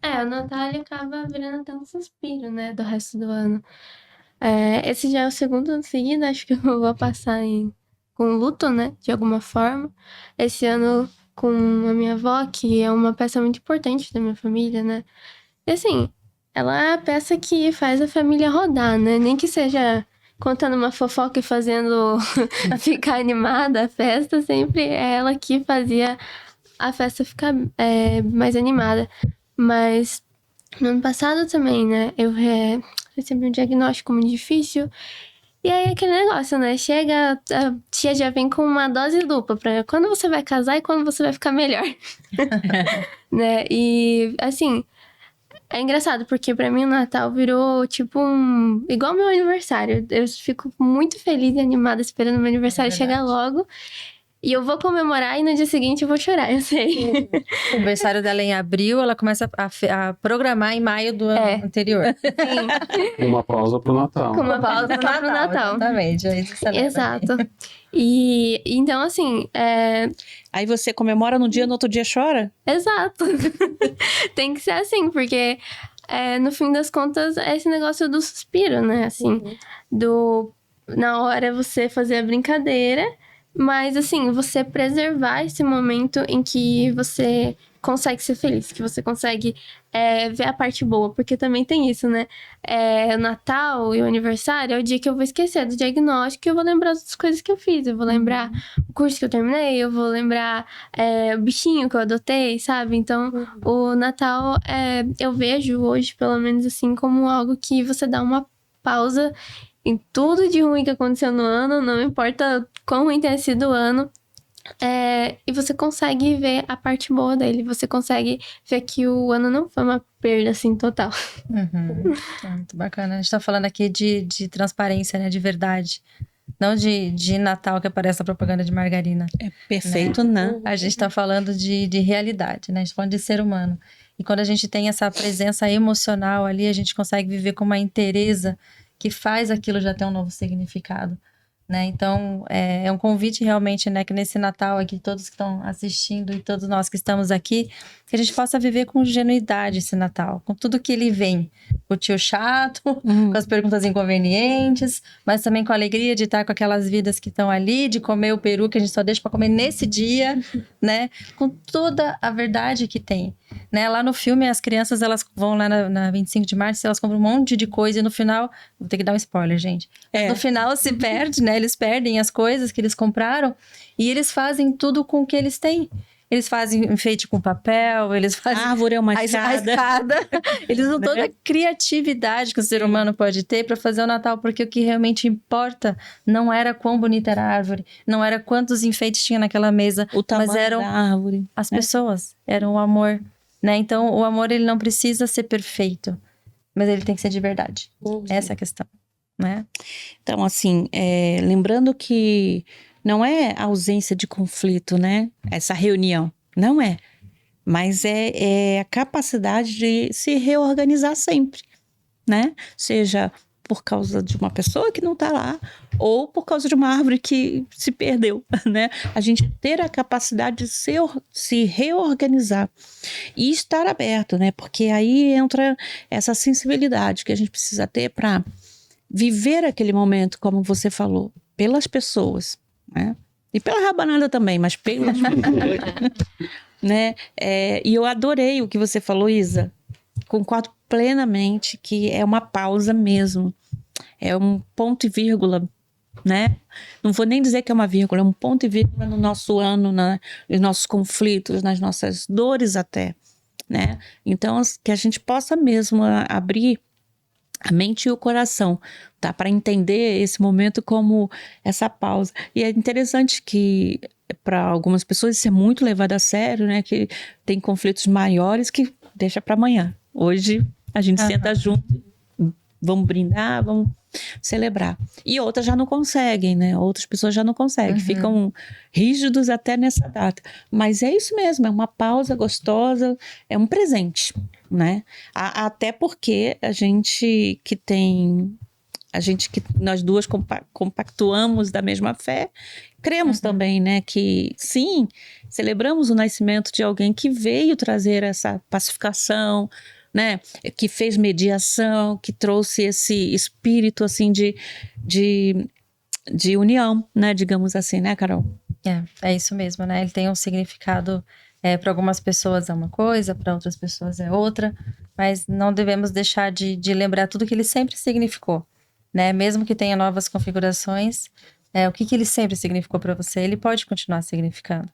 O Natal ele acaba virando até um suspiro, né, do resto do ano. Esse já é o segundo ano seguido, acho que eu vou passar com luto, né, de alguma forma. Esse ano com a minha avó, que é uma peça muito importante da minha família, né. E assim, ela é a peça que faz a família rodar, né, nem que seja contando uma fofoca e fazendo ficar animada a festa, sempre é ela que fazia a festa ficar mais animada. Mas no ano passado também, né, eu recebi um diagnóstico muito difícil E aí, aquele negócio, né? Chega, a tia já vem com uma dose dupla pra quando você vai casar e quando você vai ficar melhor. Né? E, assim, é engraçado, porque pra mim o Natal virou, tipo, igual meu aniversário. Eu fico muito feliz e animada esperando meu aniversário chegar logo. E eu vou comemorar e no dia seguinte eu vou chorar, eu sei. O aniversário dela é em abril, ela começa a programar em maio do ano anterior. Sim. Uma pausa pro Natal. Com uma pausa pro Natal. Exatamente, aí você celebra. Exato. E então, assim, Aí você comemora no dia, no outro dia chora? exato. Tem que ser assim, porque no fim das contas é esse negócio do suspiro, né? Assim, na hora você fazer a brincadeira, mas assim, você preservar esse momento em que você consegue ser feliz, que você consegue ver a parte boa, porque também tem isso, né? O Natal e o aniversário é o dia que eu vou esquecer do diagnóstico e eu vou lembrar das coisas que eu fiz. Eu vou lembrar o curso que eu terminei, eu vou lembrar o bichinho que eu adotei, sabe? Então, o Natal, eu vejo hoje, pelo menos assim, como algo que você dá uma pausa em tudo de ruim que aconteceu no ano, não importa quão ruim tenha sido o ano. E você consegue ver a parte boa dele. Você consegue ver que o ano não foi uma perda, assim, total. Muito bacana. A gente tá falando aqui de transparência, né? De verdade. Não de Natal que aparece a propaganda de margarina. É perfeito, né? A gente tá falando de realidade, né? A gente tá falando de ser humano. E quando a gente tem essa presença emocional ali, a gente consegue viver com uma inteireza que faz aquilo já ter um novo significado. Né? Então, é um convite realmente, né, que nesse Natal aqui, todos que estão assistindo e todos nós que estamos aqui, que a gente possa viver com genuidade esse Natal, com tudo que ele vem, com o tio chato, com as perguntas inconvenientes, mas também com a alegria de estar com aquelas vidas que estão ali, de comer o peru que a gente só deixa para comer nesse dia, né, com toda a verdade que tem. Né? Lá no filme, as crianças, elas vão lá na 25 de março, elas compram um monte de coisa e no final, vou ter que dar um spoiler, gente. No final se perde, né? Eles perdem as coisas que eles compraram e eles fazem tudo com o que eles têm. Eles fazem enfeite com papel, eles fazem... A árvore é uma a escada. Eles usam toda a criatividade que o ser humano pode ter para fazer o Natal, porque o que realmente importa não era quão bonita era a árvore, não era quantos enfeites tinha naquela mesa, O tamanho mas eram da árvore. as pessoas, era o amor. Né? Então, o amor, ele não precisa ser perfeito, mas ele tem que ser de verdade. Essa é a questão, né? Então, assim, lembrando que não é a ausência de conflito, né? Essa reunião, não é. Mas é a capacidade de se reorganizar sempre, né? Seja por causa de uma pessoa que não está lá, ou por causa de uma árvore que se perdeu, né? A gente ter a capacidade de se reorganizar e estar aberto, né? Porque aí entra essa sensibilidade que a gente precisa ter para viver aquele momento, como você falou, pelas pessoas, né? E pela rabanada também, mas pelas pessoas, né? E eu adorei o que você falou, Isa. Concordo plenamente que é uma pausa mesmo. É um ponto e vírgula, né? Não vou nem dizer que é uma vírgula, é um ponto e vírgula no nosso ano, nos nossos conflitos, nas nossas dores até, né? Então, que a gente possa mesmo abrir a mente e o coração, tá? Para entender esse momento como essa pausa. E é interessante que para algumas pessoas isso é muito levado a sério, né? Que tem conflitos maiores que deixa para amanhã. Hoje a gente senta junto, vamos brindar, vamos celebrar. E outras já não conseguem, né? Outras pessoas já não conseguem, ficam rígidos até nessa data. Mas é isso mesmo, é uma pausa gostosa, é um presente, né? Até porque nós duas compactuamos da mesma fé, cremos também, né? Que sim, celebramos o nascimento de alguém que veio trazer essa pacificação, né, que fez mediação, que trouxe esse espírito assim de união, né, digamos assim, né, Carol? É isso mesmo, né? Ele tem um significado, para algumas pessoas é uma coisa, para outras pessoas é outra, mas não devemos deixar de lembrar tudo que ele sempre significou, né? Mesmo que tenha novas configurações, o que ele sempre significou para você, ele pode continuar significando,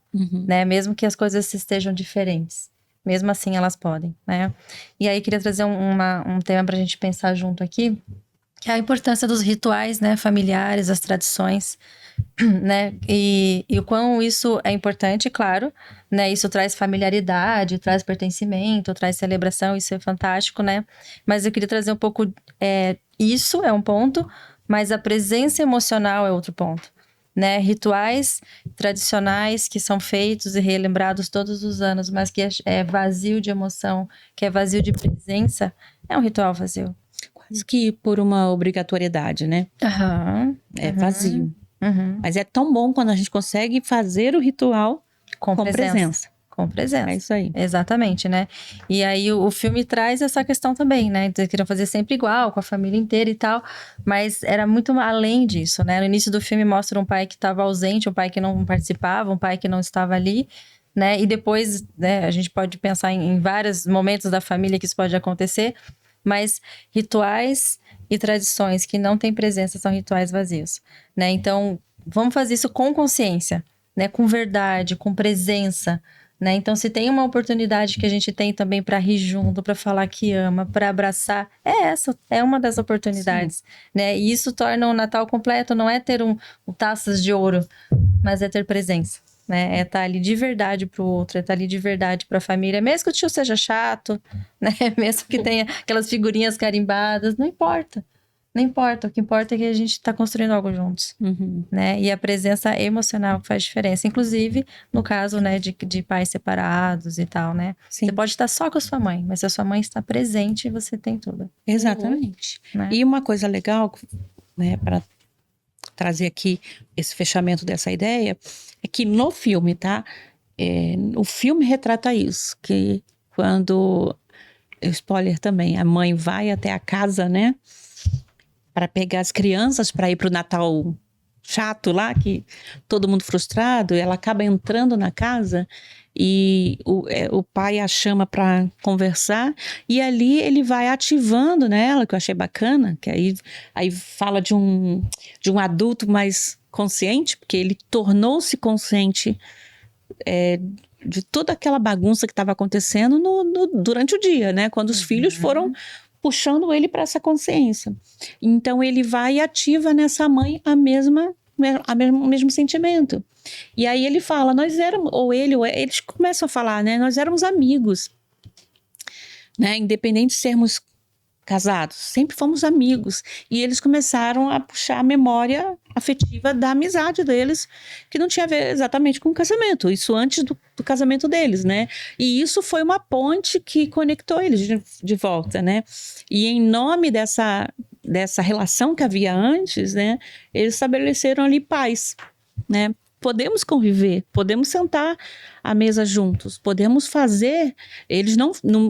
né? Mesmo que as coisas estejam diferentes. Mesmo assim, elas podem, né? E aí, queria trazer um tema pra gente pensar junto aqui, que é a importância dos rituais, né, familiares, as tradições, né, e o quão isso é importante, claro, né, isso traz familiaridade, traz pertencimento, traz celebração, isso é fantástico, né, mas eu queria trazer um pouco, isso é um ponto, mas a presença emocional é outro ponto, né, rituais tradicionais que são feitos e relembrados todos os anos, mas que é vazio de emoção, que é vazio de presença, é um ritual vazio. Quase que por uma obrigatoriedade, né? É vazio. Mas é tão bom quando a gente consegue fazer o ritual com presença. Com presença. É isso aí. Exatamente, né? E aí o filme traz essa questão também, né? Eles queriam fazer sempre igual, com a família inteira e tal, mas era muito além disso, né? No início do filme mostra um pai que estava ausente, um pai que não participava, um pai que não estava ali, né? E depois, né, a gente pode pensar em vários momentos da família que isso pode acontecer, mas rituais e tradições que não têm presença são rituais vazios, né? Então, vamos fazer isso com consciência, né? Com verdade, com presença, né? Então, se tem uma oportunidade que a gente tem também para rir junto, para falar que ama, para abraçar, é uma das oportunidades, né? E isso torna o Natal completo, não é ter um taças de ouro, mas é ter presença. Né? É estar ali de verdade pro outro, é estar ali de verdade pra família, mesmo que o tio seja chato, né? Mesmo que tenha aquelas figurinhas carimbadas, não importa. Não importa, o que importa é que a gente tá construindo algo juntos, né? E a presença emocional que faz diferença, inclusive no caso, né, de pais separados e tal, né? Sim. Você pode estar só com a sua mãe, mas se a sua mãe está presente, você tem tudo. Exatamente. Né? E uma coisa legal, né, para trazer aqui esse fechamento dessa ideia, é que no filme, tá? O filme retrata isso, que quando, spoiler também, a mãe vai até a casa, né? Para pegar as crianças para ir pro Natal chato lá, que todo mundo frustrado, ela acaba entrando na casa e o pai a chama para conversar e ali ele vai ativando nela, que eu achei bacana, que aí fala de um adulto mais consciente, porque ele tornou-se consciente de toda aquela bagunça que estava acontecendo durante o dia, né? Quando os filhos foram puxando ele para essa consciência. Então ele vai e ativa nessa mãe o mesmo sentimento. E aí ele fala, nós éramos, eles começam a falar, né? Nós éramos amigos, né? Independente de sermos casados, sempre fomos amigos. E eles começaram a puxar a memória afetiva da amizade deles, que não tinha a ver exatamente com o casamento, isso antes do casamento deles, né? E isso foi uma ponte que conectou eles de volta, né? E em nome dessa relação que havia antes, né? Eles estabeleceram ali paz, né? Podemos conviver, podemos sentar à mesa juntos, podemos fazer. Eles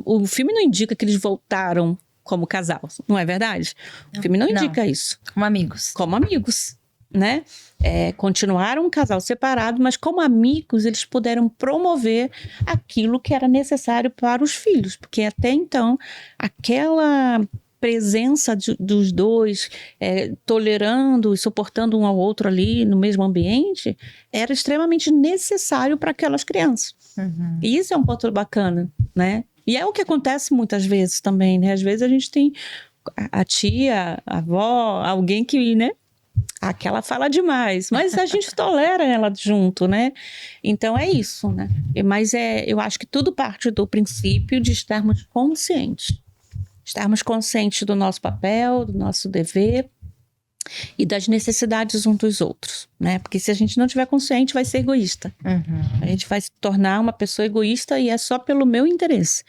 o filme não indica que eles voltaram como casal, não é verdade? O filme não indica isso. Como amigos. Como amigos, né? Continuaram um casal separado, mas como amigos eles puderam promover aquilo que era necessário para os filhos, porque até então aquela presença dos dois, tolerando e suportando um ao outro ali no mesmo ambiente, era extremamente necessário para aquelas crianças. E isso é um ponto bacana, né? E é o que acontece muitas vezes também, né? Às vezes a gente tem a tia, a avó, alguém que, né? Aquela fala demais, mas a gente tolera ela junto, né? Então é isso, né? Mas eu acho que tudo parte do princípio de estarmos conscientes. Estarmos conscientes do nosso papel, do nosso dever e das necessidades uns dos outros, né? Porque se a gente não estiver consciente, vai ser egoísta. A gente vai se tornar uma pessoa egoísta e é só pelo meu interesse.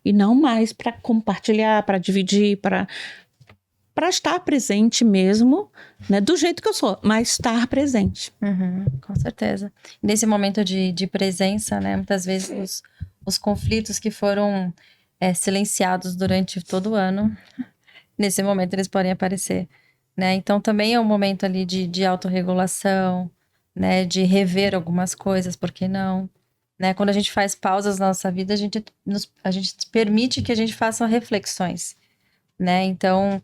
E não mais para compartilhar, para dividir, para estar presente mesmo, né? Do jeito que eu sou, mas estar presente. Com certeza. Nesse momento de presença, né? Muitas vezes os conflitos que foram silenciados durante todo o ano, nesse momento eles podem aparecer. Né? Então, também é um momento ali de autorregulação, né? De rever algumas coisas, por que não? Né? Quando a gente faz pausas na nossa vida, a gente permite que a gente faça reflexões. Né? Então,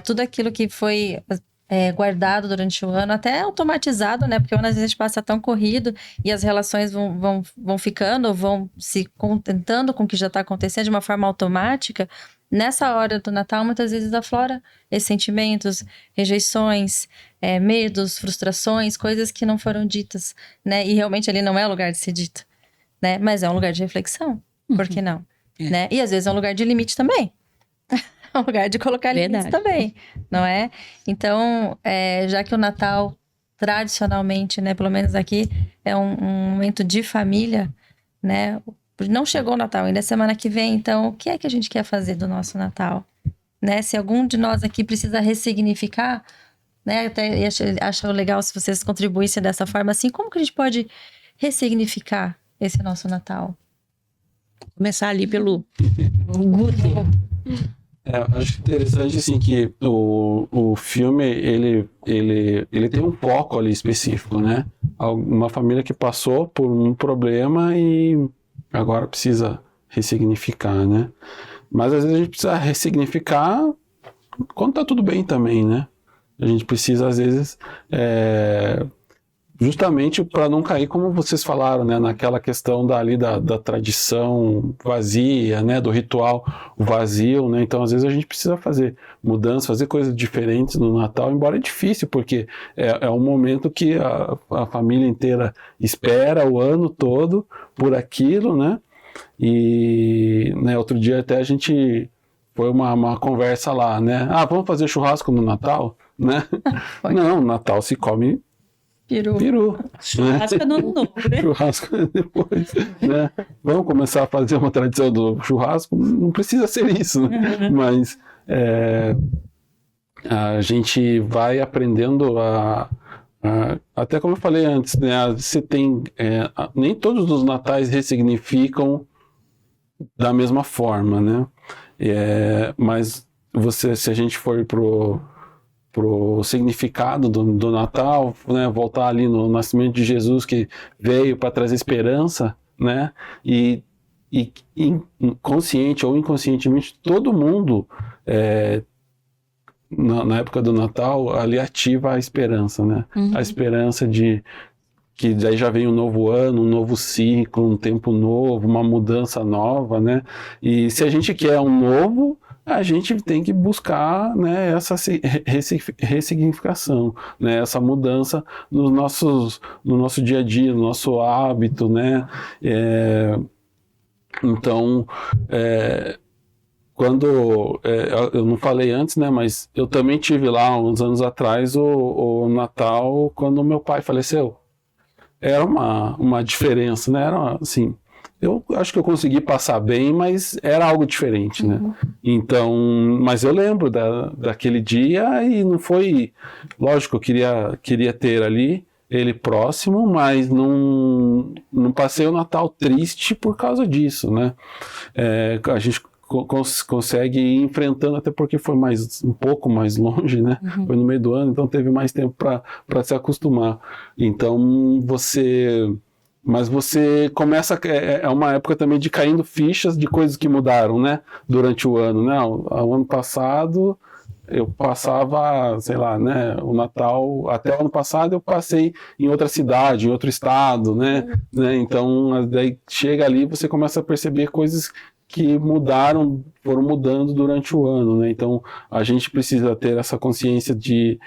tudo aquilo que foi guardado durante o ano, até automatizado, né? Porque o ano às vezes passa tão corrido e as relações vão ficando, vão se contentando com o que já está acontecendo de uma forma automática, nessa hora do Natal, muitas vezes aflora esses sentimentos, rejeições, medos, frustrações, coisas que não foram ditas, né? E realmente ali não é o lugar de ser dito, né? Mas é um lugar de reflexão, por que não? Né? E às vezes é um lugar de limite também. É um lugar de colocar limites também, não é? Então, já que o Natal, tradicionalmente, né, pelo menos aqui, é um momento de família, né? Não chegou o Natal, ainda é semana que vem, então o que é que a gente quer fazer do nosso Natal? Né? Se algum de nós aqui precisa ressignificar, né? Até acho legal se vocês contribuíssem dessa forma, assim, como que a gente pode ressignificar esse nosso Natal? Começar ali pelo Guto. Acho interessante, assim, que o filme, ele tem um foco ali específico, né? Uma família que passou por um problema e agora precisa ressignificar, né? Mas às vezes a gente precisa ressignificar quando tá tudo bem também, né? A gente precisa, às vezes, justamente para não cair, como vocês falaram, né, naquela questão da tradição vazia, né, do ritual vazio, né? Então às vezes a gente precisa fazer mudanças, fazer coisas diferentes no Natal, embora é difícil, porque é um momento que a família inteira espera o ano todo por aquilo, né? E, né, outro dia até a gente foi uma conversa lá, né? Vamos fazer churrasco no Natal, né? Não, no Natal se come peru. Churrasco é no ano novo, né? Churrasco depois, né? Vamos começar a fazer uma tradição do churrasco? Não precisa ser isso, né? Mas a gente vai aprendendo até como eu falei antes, né? Você tem... nem todos os natais ressignificam da mesma forma, né? Mas se a gente for pro significado do Natal, né, voltar ali no nascimento de Jesus, que veio para trazer esperança, né, e consciente ou inconscientemente todo mundo na época do Natal ali ativa a esperança, né, a esperança de que daí já vem um novo ano, um novo ciclo, um tempo novo, uma mudança nova, né, e se a gente quer um novo, a gente tem que buscar, né, essa ressignificação, né, essa mudança no nosso dia a dia, no nosso hábito, né? Então, quando eu não falei antes, né, mas eu também tive lá uns anos atrás o Natal quando meu pai faleceu. Era uma diferença, né? Era assim. Eu acho que eu consegui passar bem, mas era algo diferente, né? Então, mas eu lembro daquele dia e não foi... Lógico, eu queria ter ali ele próximo, mas não passei o Natal triste por causa disso, né? A gente consegue ir enfrentando, até porque foi um pouco mais longe, né? Foi no meio do ano, então teve mais tempo para se acostumar. Então, Mas você começa... É uma época também de caindo fichas de coisas que mudaram, né? Durante o ano, né? O ano passado, eu passava, sei lá, né? O Natal... Até o ano passado, eu passei em outra cidade, em outro estado, né? Então, daí chega ali, você começa a perceber coisas que foram mudando durante o ano, né? Então, a gente precisa ter essa consciência de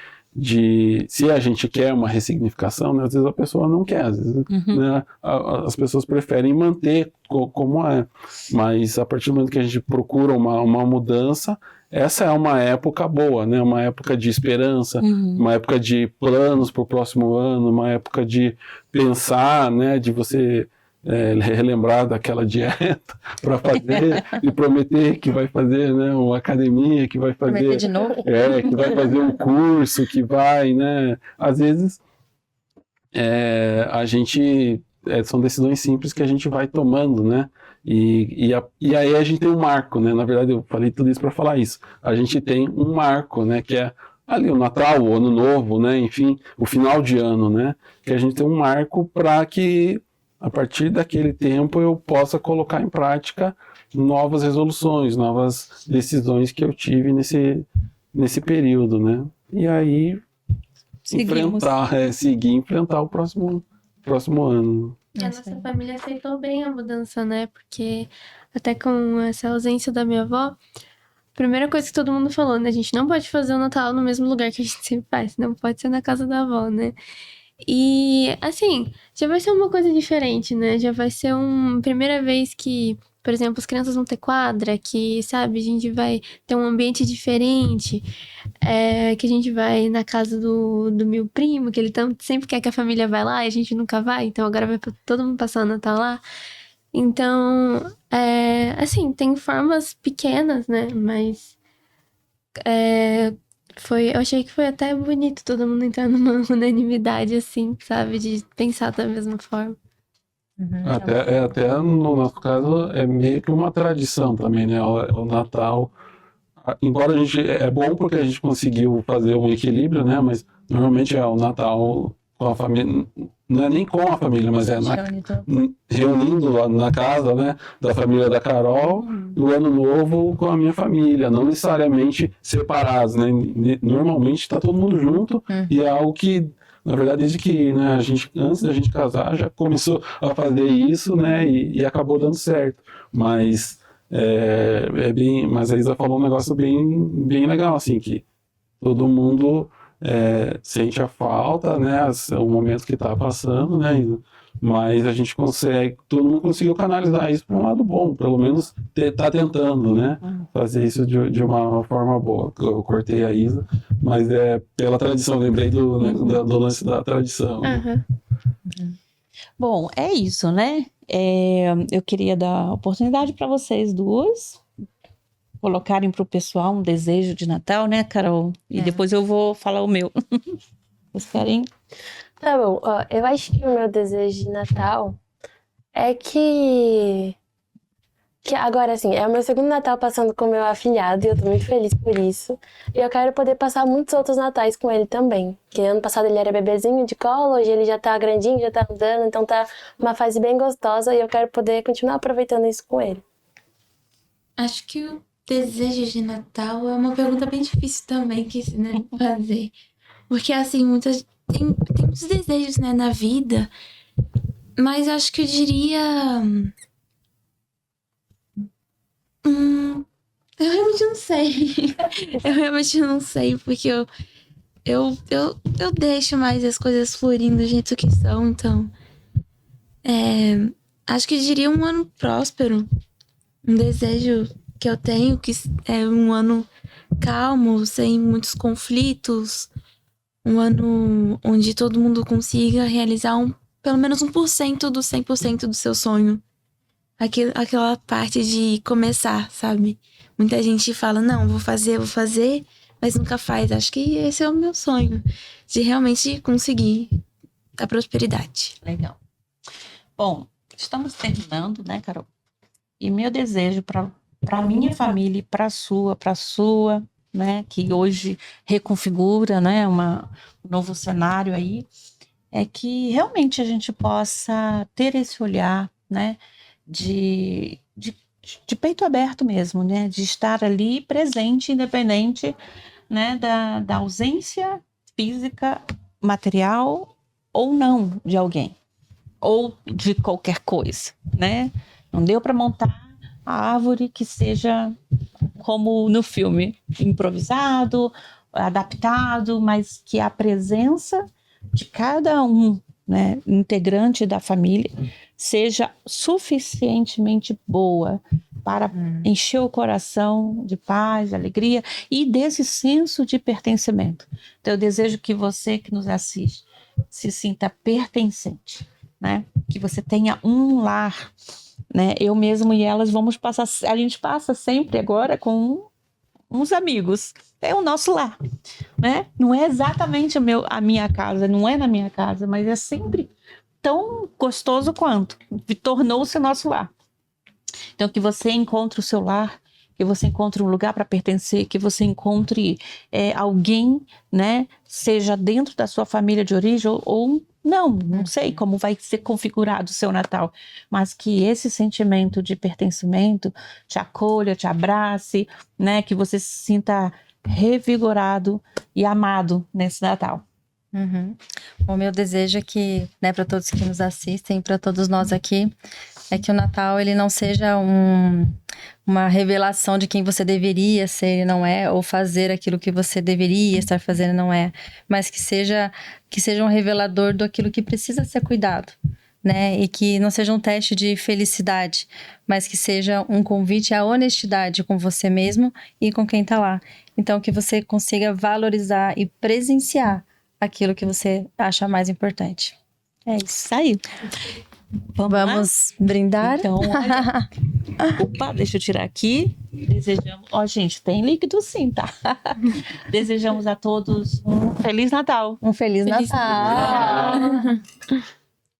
se a gente quer uma ressignificação, né, às vezes a pessoa não quer, às vezes, né, as pessoas preferem manter como é, mas a partir do momento que a gente procura uma mudança, essa é uma época boa, né, uma época de esperança, uma época de planos para o próximo ano, uma época de pensar, né, de você relembrar daquela dieta para fazer e prometer que vai fazer, né, uma academia, que vai fazer... Prometer de novo? Que vai fazer um curso, que vai, né... Às vezes, a gente... são decisões simples que a gente vai tomando, né? E aí a gente tem um marco, né? Na verdade, eu falei tudo isso para falar isso. A gente tem um marco, né? Que é ali o Natal, o Ano Novo, né? Enfim, o final de ano, né? Que a gente tem um marco para que a partir daquele tempo eu possa colocar em prática novas resoluções, novas decisões que eu tive nesse período, né? E aí enfrentar o próximo ano. E a nossa família aceitou bem a mudança, né? Porque até com essa ausência da minha avó, primeira coisa que todo mundo falou, né? A gente não pode fazer o Natal no mesmo lugar que a gente sempre faz. Não pode ser na casa da avó, né? E, assim, já vai ser uma coisa diferente, né? Já vai ser uma primeira vez que, por exemplo, as crianças vão ter quadra, que, sabe, a gente vai ter um ambiente diferente, que a gente vai na casa do meu primo, que ele sempre quer que a família vá lá e a gente nunca vai, então agora vai todo mundo passar o Natal lá. Então, assim, tem formas pequenas, né? Mas eu achei que foi até bonito todo mundo entrar numa unanimidade, assim, sabe? De pensar da mesma forma. Até no nosso caso é meio que uma tradição também, né? O Natal, embora a gente é bom porque a gente conseguiu fazer um equilíbrio, né? Mas normalmente é o Natal com a família, não é nem com a família, mas reunindo lá na casa, né? Da família da Carol, e o Ano Novo com a minha família, não necessariamente separados, né? Normalmente está todo mundo junto e é algo que, na verdade, desde que, né, antes da gente casar, já começou a fazer isso, né, e acabou dando certo. Mas mas a Isa falou um negócio bem legal, assim, que todo mundo sente a falta, né, o momento que está passando, né, Isa? Mas a gente todo mundo conseguiu canalizar isso para um lado bom, pelo menos tá tentando, né, fazer isso de uma forma boa. Eu cortei a Isa, mas pela tradição, lembrei do lance da tradição. Bom, é isso, né? Eu queria dar oportunidade para vocês duas colocarem para o pessoal um desejo de Natal, né, Carol? E depois eu vou falar o meu. Vocês querem? Tá bom, ó, eu acho que o meu desejo de Natal é que agora, assim, é o meu segundo Natal passando com o meu afilhado e eu tô muito feliz por isso. E eu quero poder passar muitos outros Natais com ele também. Porque ano passado ele era bebezinho de colo, hoje ele já tá grandinho, já tá andando, então tá uma fase bem gostosa e eu quero poder continuar aproveitando isso com ele. Acho que o desejo de Natal é uma pergunta bem difícil também que, né, fazer. Porque, assim, tem muitos desejos, né, na vida, mas acho que eu diria... eu realmente não sei. Eu realmente não sei, porque eu deixo mais as coisas florindo do jeito que são, então... acho que eu diria um ano próspero. Um desejo que eu tenho, que é um ano calmo, sem muitos conflitos. Um ano onde todo mundo consiga realizar pelo menos 1% do 100% do seu sonho. Aquela parte de começar, sabe? Muita gente fala, não, vou fazer, mas nunca faz. Acho que esse é o meu sonho, de realmente conseguir a prosperidade. Legal. Bom, estamos terminando, né, Carol? E meu desejo para minha família e para a sua, né, que hoje reconfigura, né, um novo cenário aí, é que realmente a gente possa ter esse olhar, né, de peito aberto mesmo, né, de estar ali presente, independente, né, da ausência física, material ou não de alguém, ou de qualquer coisa, né? Não deu para montar a árvore que seja como no filme, improvisado, adaptado, mas que a presença de cada um, né, integrante da família seja suficientemente boa para encher o coração de paz, de alegria e desse senso de pertencimento. Então eu desejo que você que nos assiste se sinta pertencente, né? Que você tenha um lar, né? Eu mesmo e elas a gente passa sempre agora com uns amigos, é o nosso lar, né? Não é exatamente a minha casa, não é na minha casa, mas é sempre tão gostoso quanto, tornou-se o nosso lar. Então que você encontre o seu lar, que você encontre um lugar para pertencer, que você encontre alguém, né? Seja dentro da sua família de origem ou não sei como vai ser configurado o seu Natal, mas que esse sentimento de pertencimento te acolha, te abrace, né? Que você se sinta revigorado e amado nesse Natal. O meu desejo é que, né, para todos que nos assistem, para todos nós aqui, é que o Natal ele não seja uma revelação de quem você deveria ser e não é, ou fazer aquilo que você deveria estar fazendo e não é, mas que seja um revelador daquilo que precisa ser cuidado, né? E que não seja um teste de felicidade, mas que seja um convite à honestidade com você mesmo e com quem tá lá. Então, que você consiga valorizar e presenciar aquilo que você acha mais importante. É isso aí. Vamos brindar? Então, olha. Opa, deixa eu tirar aqui. Desejamos. Ó, gente, tem líquido sim, tá? Desejamos a todos um Feliz Natal. Um Feliz Natal.